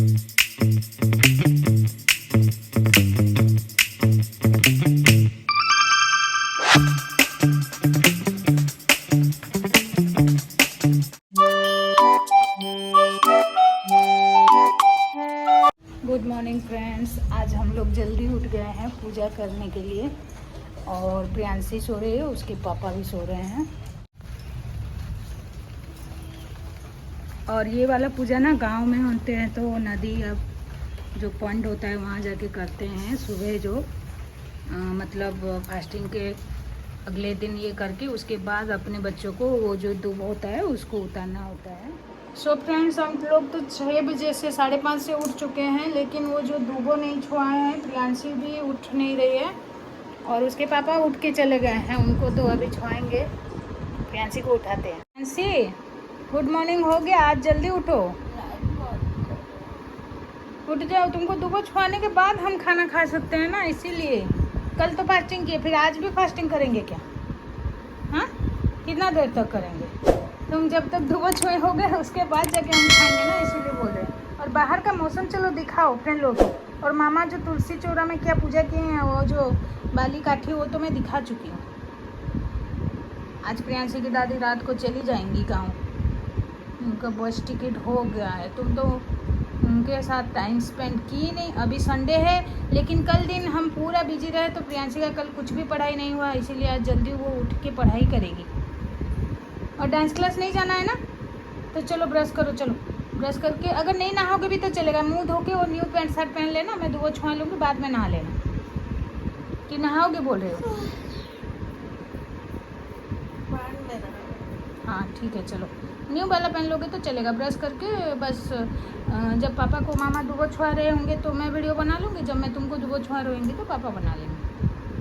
Good morning friends, आज हम लोग जल्दी उठ गए हैं पूजा करने के लिए। और प्रियांशी सो रही है, उसके पापा भी सो रहे हैं। और ये वाला पूजा ना गांव में होते हैं, तो नदी अब जो पॉइंट होता है वहाँ जाके करते हैं सुबह। जो मतलब फास्टिंग के अगले दिन ये करके उसके बाद अपने बच्चों को वो जो दूब होता है उसको उतारना होता है। सो फ्रेंड्स, हम लोग तो 6 बजे से 5:30 से उठ चुके हैं, लेकिन वो जो दूबो नहीं छुआए हैं। प्रियांशी भी उठ नहीं रही है और उसके पापा उठ के चले गए हैं, उनको तो अभी छुआएंगे। प्रियांशी को उठाते हैं। प्रियांशी, गुड मॉर्निंग हो गया, आज जल्दी उठो, उठ जाओ। तुमको दूबो छुआने के बाद हम खाना खा सकते हैं ना, इसीलिए। कल तो फास्टिंग किए, फिर आज भी फास्टिंग करेंगे क्या? हाँ, कितना देर तक करेंगे? तुम जब तक दूबो छुए हो गए उसके बाद जाके हम खाएंगे ना, इसीलिए बोल रहे हैं। और बाहर का मौसम चलो दिखाओ फ्रेंड लोगों को। और मामा जो तुलसी चौरा में क्या पूजा किए हैं, वो जो बाली काठी, वो तो मैं दिखा चुकी हूँ। आज प्रियांशी की दादी रात को चली जाएंगी गाँव, उनका बस टिकट हो गया है। तुम तो उनके साथ टाइम स्पेंड की नहीं। अभी संडे है, लेकिन कल दिन हम पूरा बिजी रहे, तो प्रियांशी का कल कुछ भी पढ़ाई नहीं हुआ, इसीलिए आज जल्दी वो उठ के पढ़ाई करेगी। और डांस क्लास नहीं जाना है ना, तो चलो ब्रश करो। चलो ब्रश करके, अगर नहीं नहाओगे भी तो चलेगा, मुंह धो के और न्यू पैंट शर्ट पहन लेना। मैं दूबो छुआ लूँगी, बाद में नहा लेना। कि नहाओगे बोल रहे हो? हाँ ठीक है, चलो न्यू वाला पहन लोगे तो चलेगा। ब्रश करके बस जब पापा को मामा दूबो छुआ रहे होंगे तो मैं वीडियो बना लूँगी, जब मैं तुमको दूबो छुआ रही होंगी तो पापा बना लेंगे,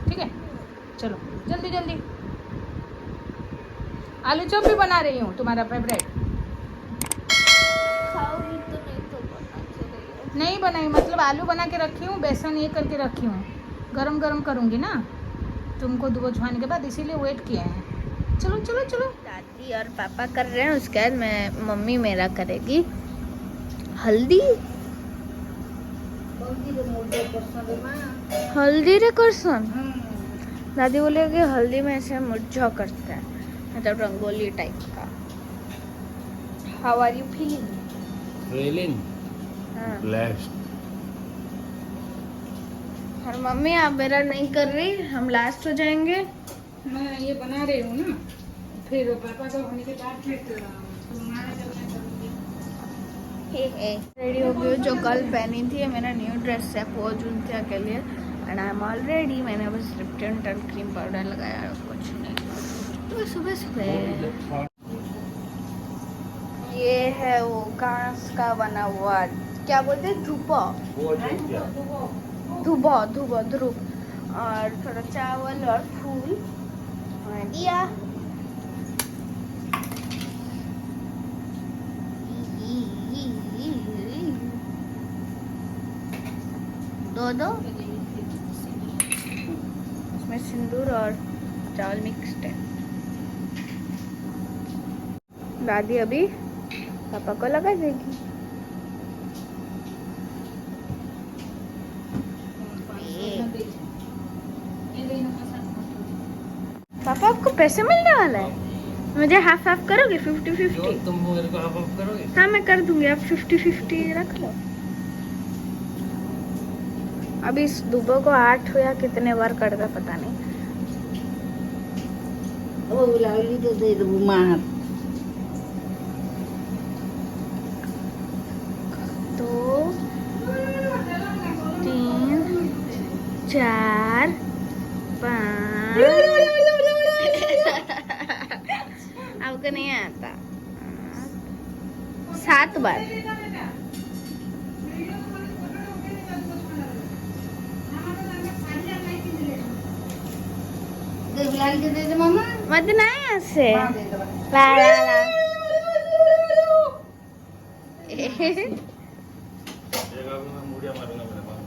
ठीक है? चलो जल्दी जल्दी। आलू चॉप भी बना रही हूँ, तुम्हारा फेवरेट। नहीं बनाई, मतलब आलू बना के रखी हूँ, बेसन ये करके रखी हूँ, गरम गरम करूँगी ना तुमको दूबो छुआने के बाद, इसीलिए वेट किए हैं। चलो चलो चलो। दादी और पापा कर रहे हैं, उसके बाद मैं मम्मी मेरा करेगी हल्दी। हल्दी रे करसन। दादी बोले कि हल्दी में ऐसे मुरझा करते हैं, मतलब रंगोली टाइप का। How are you feeling? Blessed. और मम्मी आप मेरा नहीं कर रही, हम लास्ट हो जाएंगे। मैं ये बना रही हूँ ना, फिर पापा का होने के बाद फिर तुम्हारा जब मैं करूँगी। रेडी हो गई, जो कल पहनी थी, मेरा न्यू ड्रेस है पोजुंतिया के लिए। And I am all ready. मैंने बस लिप्टन टन क्रीम पाउडर लगाया और कुछ नहीं, तो सुबह सुबह। ये है वो कांच का बना हुआ, क्या बोलते हैं, ध्रुव और थोड़ा चावल और फूल और दिया। दो इसमें सिंदूर और चावल मिक्स्ड है। दादी अभी पापा को लगा देगी। पापा आपको पैसे मिलने वाला है, मुझे हाफ हाफ करोगे? 50-50? तुम मेरे को हाफ हाफ करोगे? हाँ मैं कर दूंगी, आप 50-50 रख लो। अभी इस दूबो को 8 या कितने बार कटता पता नहीं। ओ लाली तो दे दो मार। 2 3 4 5 आपको नहीं आता। 7 बार। लाली तो दे दो मामा। मत ना ऐसे हाँ, दे दो। ला ला ला। मुड़िया मारूंगा मेरे पास।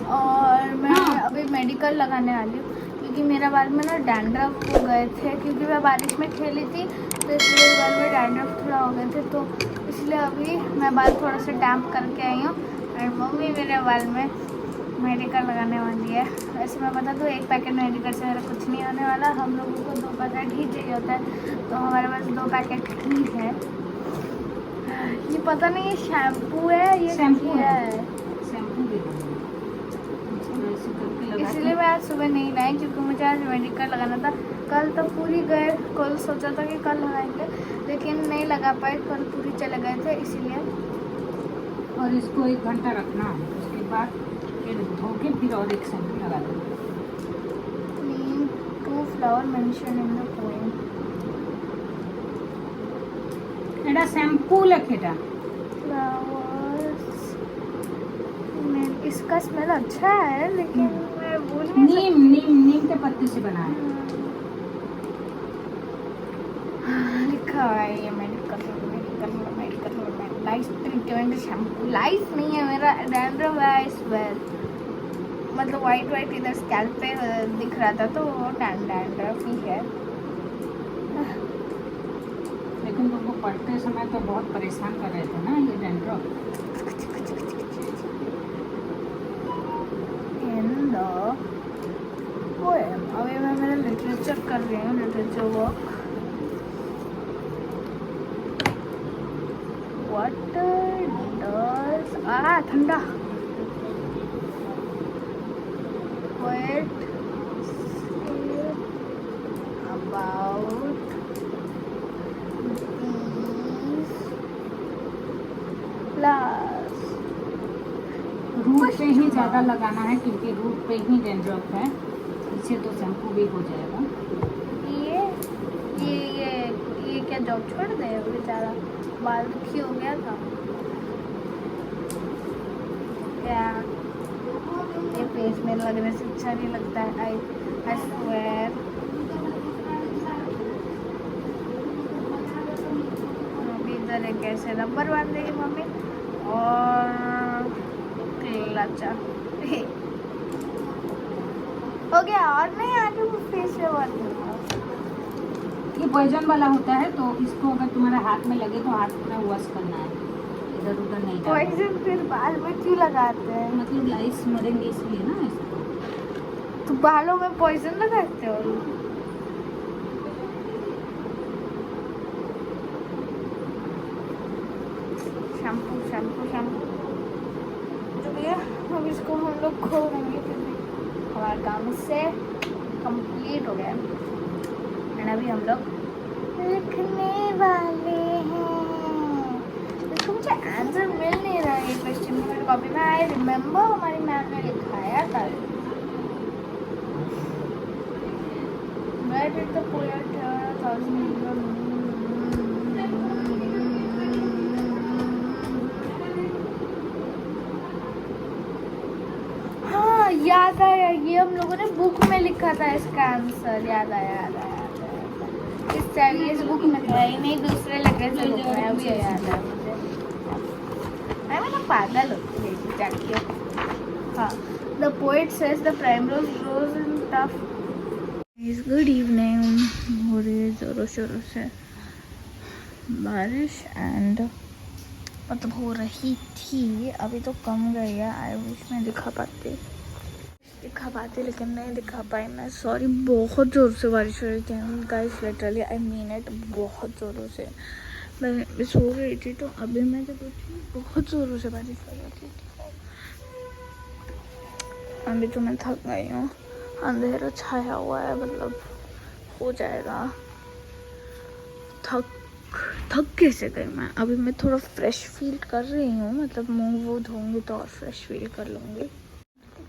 और मैं हाँ। अभी मेडिकल लगाने वाली हूँ क्योंकि मेरा बाल में ना डैंड्रफ हो गए थे, क्योंकि मैं बारिश में खेली थी तो इसलिए मेरे बाल में डैंड्रफ थोड़ा हो गए थे, तो इसलिए अभी मैं बाल थोड़ा सा डैम्प करके आई हूँ और मम्मी मेरे बाल में मेडिकल लगाने वाली है। वैसे मैं बता दूँ, एक पैकेट मेडिकल से मेरा कुछ नहीं होने वाला, हम लोगों को 2 पैकेट ही चाहिए होता है, तो हमारे पास 2 पैकेट ही है। ये पता नहीं ये शैम्पू है, ये शैम्पू क्या है। है। शैम्पू दे दो, ऐसे करके लगाते इसलिए हैं। मैं आज सुबह नहीं लाई क्योंकि मुझे आज मेडिकल लगाना था। कल तो पूरी गए, कल सोचा था कि कल लगाएंगे लेकिन नहीं लगा पाए, कल पूरी चले गए थे इसीलिए। और इसको 1 घंटा रखना है, उसके बाद फिर धो के फिर और एक शैम्पू लगा दो। Name 2 flower mentioned in the poem. Etah shampoo लखेटा Flowers. इसका स्मेल अच्छा है लेकिन मैं बोल नहीं नीम नीम नीम के पत्ते से बना है। लिखा है ये मेडिकल लाइस ट्रीटमेंट शैम्पू। लाइस नहीं है, मेरा डैंड्रफ है इस पर, मतलब वाइट इधर स्कैल्प पे दिख रहा था तो वो डैंड्रफ ही है। लेकिन तुमको पढ़ते समय तो बहुत परेशान कर रहे थे ना ये डैंड्रफ। इन द पोएम अभी मैं मेरा लिटरेचर कर रही हूँ, लिटरेचर वर्क। व्हाट डज ठंडा पोएट अबाउट फ्लावर्स। रूट पे ही ज़्यादा लगाना है क्योंकि रूट पे ही डैंड्रफ है, इससे तो शैम्पू भी हो जाएगा। ये क्या जॉब छोड़ दे, बेचारा बाल दुखी हो गया था क्या। ये फेस में लगने से अच्छा नहीं लगता है। I swear. अभी इधर एक ऐसे रबर बांध देगी मम्मी और क्लचा हो गया। और नहीं आगे वो फेस पे बांध ये पॉइजन वाला होता है तो इसको अगर तुम्हारे हाथ में लगे तो हाथ पूरा वॉश करना है, इधर उधर नहीं डालना। पॉइजन फिर बाल में क्यों लगाते हैं? मतलब लाइस मरेंगे इसलिए ना इसको। तो बालों में पॉइजन लगाते हो? शैम्पू शैम्पू शैम्पू तो भैया अब इसको हम लोग खो देंगे क्योंकि हमारा काम इससे कंप्लीट हो गया। एंड अभी हम लोग लिखने वाले हैं। इसको मुझे आंसर मिल नहीं रहा है ये क्वेश्चन में मेरी कॉपी में। आई रिमेम्बर हमारी मैम ने लिखाया था। Where did the poet हाँ याद आया, ये हम लोगों ने बुक में लिखा था इसका आंसर। याद आया इस टाइम इस बुक में था ही नहीं, दूसरे लगे थे बुक में। अभी याद आया मुझे। मैं ना पागल होती है जाके। हाँ, the poet says the primrose grows in tough। Good evening. हो रही है ज़ोरों शोरों से बारिश एंड मतलब हो रही थी, अभी तो कम गई है। आई विश मैं दिखा पाती लेकिन नहीं दिखा पाई मैं। सॉरी, बहुत ज़ोर से बारिश हो रही थी guys, literally I mean it, बहुत ज़ोरों से। मैं सो रही थी तो अभी मैं जब उठी बहुत ज़ोरों से बारिश हो रही थी। अभी तो मैं थक गई हूँ, अंधेरा छाया हुआ है, मतलब हो जाएगा। थक कैसे गई मैं। अभी मैं थोड़ा फ्रेश फील कर रही हूँ, मतलब मुँह वो धोऊंगी तो और फ्रेश फील कर लूँगी।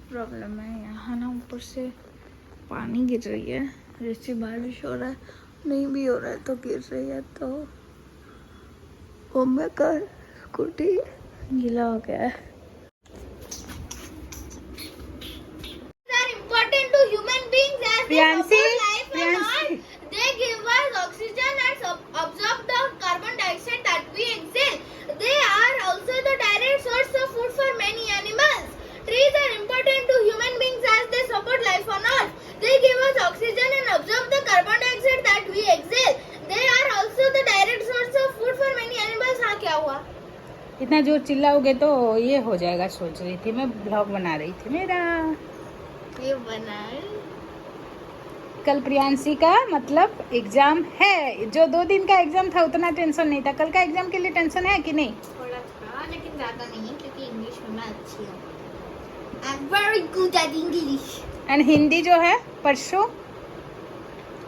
प्रॉब्लम है यहाँ ना, ऊपर से पानी गिर रही है, जैसे बारिश हो रहा है नहीं भी हो रहा है तो गिर रही है, तो मम्मी का स्कूटी गीला हो गया है। Important to human beings as they support life and all. They give us oxygen and absorb the carbon dioxide that we exhale. They are also the direct source of food for many animals. Trees are important इतना जोर चिल्लाओगे तो ये हो जाएगा, सोच रही थी मैं, ब्लॉग बना रही थी मेरा। ये बनाए कल प्रियांशी का मतलब एग्जाम है। जो 2 दिन का एग्जाम था उतना टेंशन नहीं था, कल का एग्जाम के लिए टेंशन है कि नहीं? थोड़ा था, लेकिन ज्यादा नहीं है क्योंकि इंग्लिश में मैं अच्छी हूँ। I am very good at English. And Hindi जो है परसों,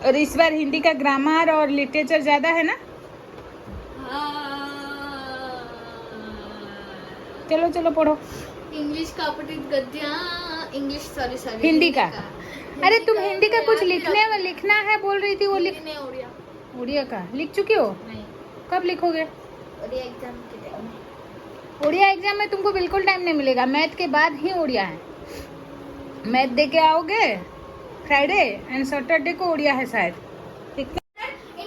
और इस बार हिंदी का ग्रामर और लिटरेचर ज़्यादा है ना। चलो चलो पढ़ो। इंग्लिश का अपडेट गद्या, इंग्लिश सॉरी हिंदी का। अरे तुम हिंदी का कुछ लिखना है बोल रही थी, वो लिख। नहीं उड़िया उड़िया का लिख चुकी हो? नहीं, कब लिखोगे? उड़िया एग्जाम के टाइम। उड़िया एग्जाम में तुमको बिल्कुल टाइम नहीं मिलेगा, मैथ के बाद ही उड़िया है। मैथ दे के आओगे फ्राइडे एंड सैटरडे को उड़िया है शायद, ठीक है?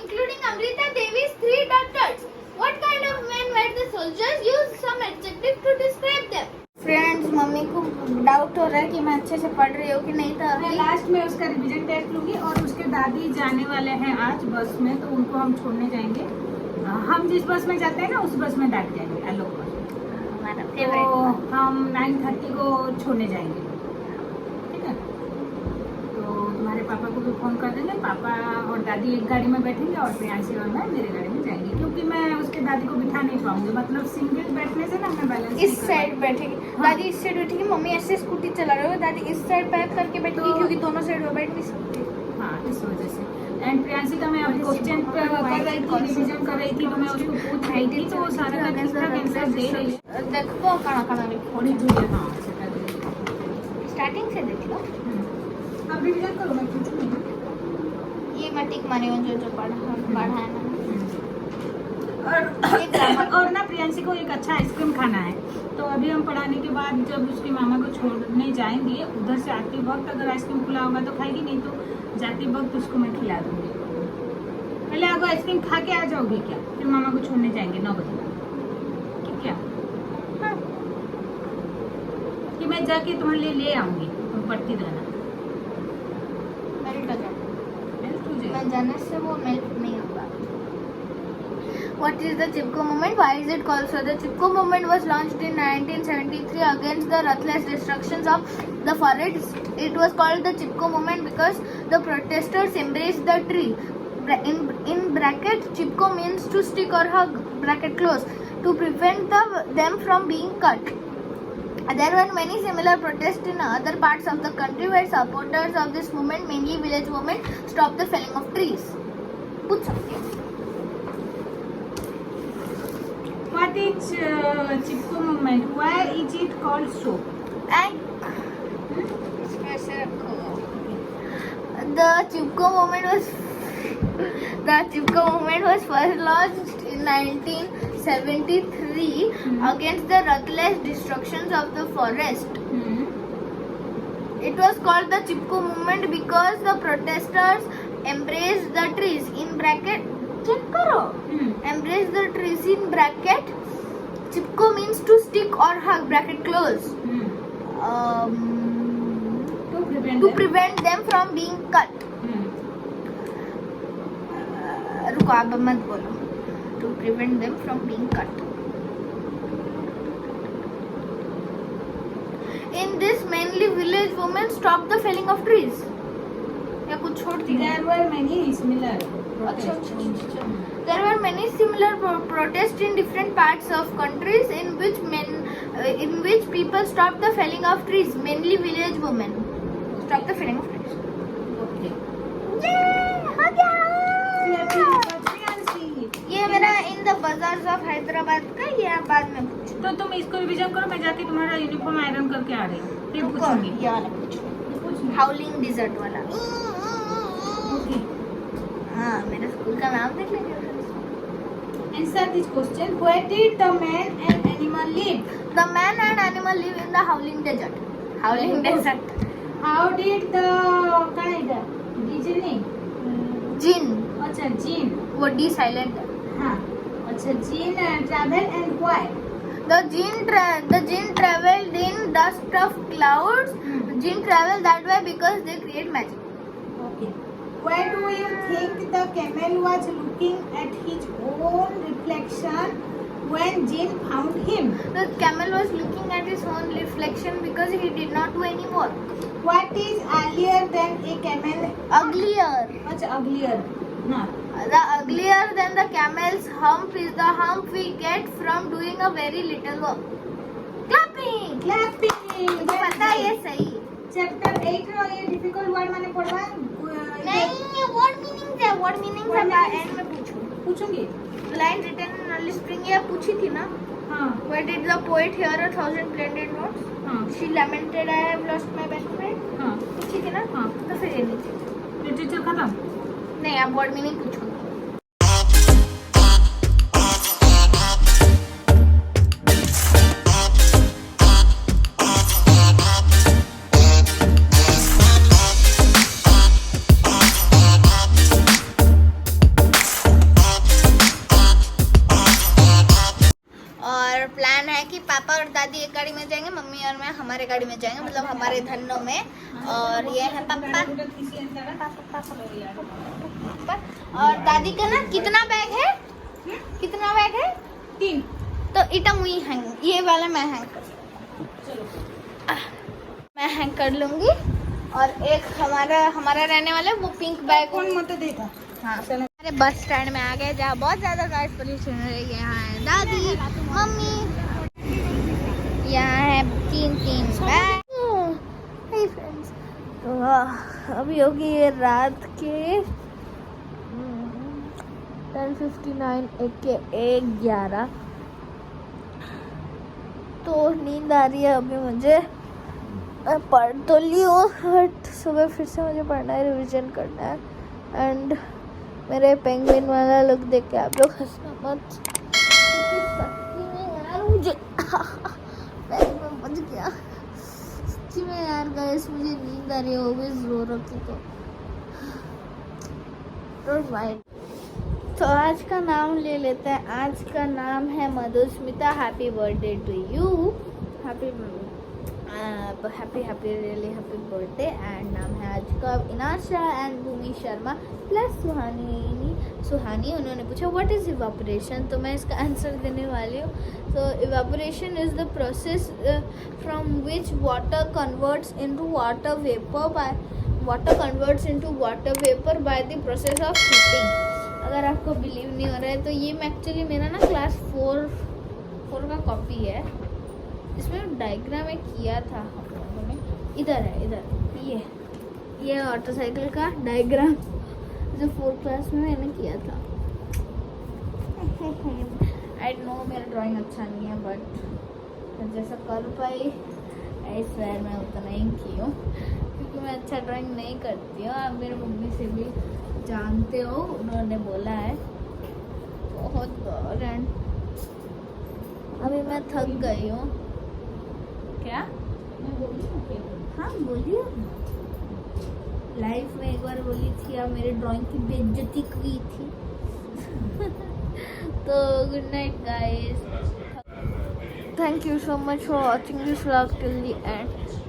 Including Amrita Devi's 3 daughters. What kind of men were the soldiers? Use some adjective to describe them. Friends, mummy को डाउट हो रहा है कि मैं अच्छे से पढ़ रही हूँ कि नहीं, तो मैं लास्ट में उसका रिवीजन टेस्ट लूंगी। और उसके दादी जाने वाले हैं आज बस में, तो उनको हम छोड़ने जाएंगे। हम जिस बस में जाते हैं ना उस बस में बैठ जाएंगे आलोक बस। हमारा तो फेवरेट। हम 9:30 को छोड़ने जाएंगे, ठीक है? तो तुम्हारे पापा को भी फोन कर देंगे। पापा और दादी एक गाड़ी में बैठेंगे और प्रियांशी और मैं मेरे गाड़ी में जाएंगे, क्योंकि मैं उसके दादी को बिठा नहीं पाऊंगी। मतलब सिंगल बैठने से ना मैं बैलेंस इस साइड बैठेगी दादी, इस साइड बैठेगी मम्मी, ऐसे स्कूटी चला रहे हो दादी, इस साइड पैक करके बैठेगी क्योंकि दोनों साइड में बैठ नहीं सकती। हाँ, इस वजह से। एंड प्रियांशी का मैं अभी क्वेश्चन कर रही थी, रिवीजन कर रही थी, तो मैं उसको पूछ रही थी, तो वो सारा का ठीक ठाक आंसर दे रही है। देखो कहाँ कहाँ थोड़ी दूर है। हाँ, सेटा दे। स्टार्टिंग से देख लो। अब रिवीजन करो, मैं पूछूंगी। ये मैं टिक मारी हूँ जो पढ़ा है ना। और ना प्रियांशी को एक अच्छा आइसक्रीम खाना है, तो अभी हम पढ़ाने के बाद जब उसकी मामा को छोड़ने जाएंगे, उधर से आते वक्त अगर आइसक्रीम खुला होगा तो खाएगी, नहीं तो जाते वक्त उसको मैं खिला दूंगी। पहले आप आइसक्रीम खा के आ जाओगे क्या? फिर मामा को छोड़ने जाएंगे 9 बजे, ठीक है? हाँ। कि मैं जाके तुम्हारे लिए ले आऊंगी, तुम पढ़ती रहना। मेल्ट हो जाए, मेल्ट हो जाएगा। मैं जाने से वो मेल्ट नहीं होगा। What is the Chipko movement? Why is it called so? The Chipko movement was launched in 1973 against the ruthless destructions of the forest. It was called the Chipko movement because the protesters embraced the tree. In bracket, Chipko means to stick or hug, bracket close, to prevent them from being cut. There were many similar protests in other parts of the country where supporters of this movement, mainly village women, stopped the felling of trees. पूछ सकती हूँ। What is Chipko movement? Why is it called so? The Chipko movement was first launched in 1973 against the ruthless destructions of the forest. It was called the Chipko movement because the protesters embraced the trees. In bracket, check karo. Embrace the trees in bracket. Chipko means to stick or hug, bracket close. To prevent them from being cut. रुको आप मत बोलो। To prevent them from being cut. In this, mainly village women stopped the felling of trees. या कुछ छोड़ दी? There were many similar. There were many similar protests in different parts of countries in which people stopped the felling of trees. Mainly village women stopped the felling of trees. Okay. Yay! हो गया! ये मेरा in the bazaars of Hyderabad का, ये आप बाद में पूछो। तो तुम इसको रिवीजन करो, मैं जाके तुम्हारा यूनिफॉर्म आयरन करके आ रही हूँ, फिर पूछूंगी। ये वाला पूछो, हाउलिंग डिजर्ट वाला। Okay. हाँ, मेरे स्कूल का नाम देख लेंगे। Answer this question. Where did the man and animal live? The man and animal live in the howling desert. Howling desert. How did the क्या है इधर? डीजे नहीं? Jinn. अच्छा जीन। वो D silent है। हाँ। अच्छा gene travel and why? The jinn traveled in dust of clouds. Jinn travel that way because they create magic. Okay. Why do you think the camel was looking at his own reflection when Jin found him. The camel was looking at his own reflection because he did not do any work. What is uglier than a camel? Uglier. Much uglier. No. The uglier than the camel's hump is the hump we get from doing a very little work. Clapping. Clapping. मुझे पता है ये सही. Chapter 8 रो ये difficult word मैंने पढ़वा. नहीं, what meanings है? What meanings है? एंड में पूछूंगी. Line written in early spring ये पूछी थी ना? हाँ. Where did the poet hear 1,000 splendid notes? हाँ. She lamented, I have lost my best friend. हाँ. पूछी थी ना? हाँ. तो फिर ये नहीं थी. लिटरेचर खत्म. नहीं, आप वर्ड मीनिंग पूछो. और प्लान है कि पापा और दादी एक गाड़ी में जाएंगे, मम्मी और मैं हमारे गाड़ी में जाएंगे, मतलब हमारे धन्नों में. और ये है पापा. और दादी का ना कितना बैग है? कितना बैग है? 3. तो इटा मुई हैंग, ये वाला मैं हैंग कर, मैं हैंग कर लूंगी. और एक हमारा रहने वाला वो पिंक बैग. कौन मत देता. हाँ, हमारे बस स्टैंड में आ गए जहाँ बहुत ज्यादा नॉइस पोल्यूशन हो रही है. यहाँ है दादी, मम्मी, यहाँ है 3 बैग. हे फ्रेंड्स, तो अभी होगी ये रात के 10:59 के 11. तो नींद आ रही है अभी मुझे. मैं पढ़ तो ली हूँ बट सुबह फिर से मुझे पढ़ना है, रिविजन करना है. एंड मेरे पेंगुइन वाला लुक देख के आप लोग हंसना मत, क्योंकि सच्ची में यार मुझे पैर में बच गया. सच्ची में यार गाइस मुझे नींद आ रही है, वो भी जोरों की. तो तो आज का नाम ले लेते हैं. आज का नाम है Madhusmita. Happy birthday to you. Happy really happy birthday. And नाम है आज का इनाशा एंड भूमि शर्मा प्लस सुहानी. उन्होंने पूछा व्हाट इज इवापोरेशन, तो मैं इसका आंसर देने वाली हूँ. तो evaporation is the process from which water converts into water vapour by the process of heating. अगर आपको बिलीव नहीं हो रहा है तो ये एक्चुअली मेरा ना क्लास 4 का कॉपी है. इसमें डायग्राम एक किया था हम लोगों ने. इधर है, इधर ये मोटरसाइकिल का डायग्राम जो 4th क्लास में मैंने किया था. आई नो मेरा ड्राइंग अच्छा नहीं है बट जैसा कर पाई आई स्वेयर मैं उतना ही की हूँ, क्योंकि मैं अच्छा ड्राइंग नहीं करती हूँ. आप मेरे मम्मी से भी जानते हो, उन्होंने बोला है बहुत बार. एंड अभी मैं थक गई हूँ. क्या? हाँ बोलिए. लाइफ में एक बार बोली थी आप मेरे ड्राइंग की बेइज्जती की थी. तो good night guys. Thank you so much for watching this vlog till the end.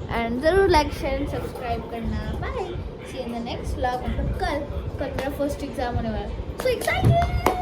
And ज़रूर लाइक शेयर एंड सब्सक्राइब करना. Bye. See in the next vlog. मतलब कल मेरा फर्स्ट एग्जाम होने वाला है. So excited.